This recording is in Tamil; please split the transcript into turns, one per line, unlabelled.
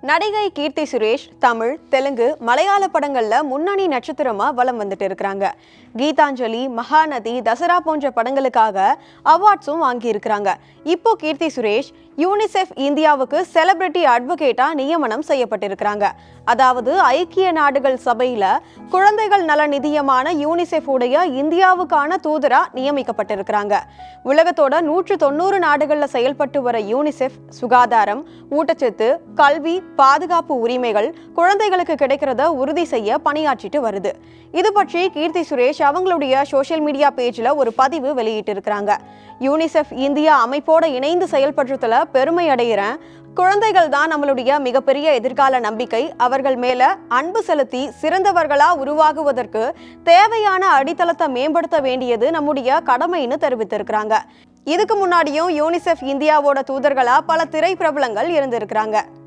நடிகை கீர்த்தி சுரேஷ் தமிழ், தெலுங்கு, மலையாள படங்கள்ல முன்னணி நட்சத்திரமா வலம் வந்துட்டு இருக்காங்க. கீதாஞ்சலி, மகாநதி, தசரா போன்ற படங்களுக்காக அவார்ட்ஸும் வாங்கி இருக்கிறாங்க. இப்போ கீர்த்தி சுரேஷ் யூனிசெஃப் இந்தியாவுக்கு செலிபிரிட்டி அட்வொகேட்டா நியமனம் செய்யப்பட்டிருக்கிறாங்க. அதாவது ஐக்கிய நாடுகள் சபையில குழந்தைகள் நல நிதியமான யூனிசெஃப் உடைய இந்தியாவுக்கான தூதரா நியமிக்கப்பட்டிருக்கிறாங்க. உலகத்தோட 190 நாடுகள்ல செயல்பட்டு வர யூனிசெஃப் சுகாதாரம், ஊட்டச்சத்து, கல்வி, பாதுகாப்பு உரிமைகள் குழந்தைகளுக்கு கிடைக்கிறத உறுதி செய்ய பணியாற்றிட்டு வருது. இது பற்றி கீர்த்தி சுரேஷ் அவங்களுடைய சோஷியல் மீடியா பேஜ்ல ஒரு பதிவு வெளியிட்டு இருக்கிறாங்க. யூனிசெஃப் இந்தியா அமைப்போட இணைந்து செயல்படுறதுல பெருமை அடைகிறேன். குழந்தைகள் தான் நம்மளுடைய மிகப்பெரிய எதிர்கால நம்பிக்கை. அவர்கள் மேல அன்பு செலுத்தி சிறந்தவர்களா உருவாகுவதற்கு தேவையான அடித்தளத்தை மேம்படுத்த வேண்டியது நம்முடைய கடமைன்னு தெரிவித்திருக்கிறாங்க. இதுக்கு முன்னாடியும் யூனிசெஃப் இந்தியாவோட தூதர்களா பல திரை பிரபலங்கள் இருந்திருக்கிறாங்க.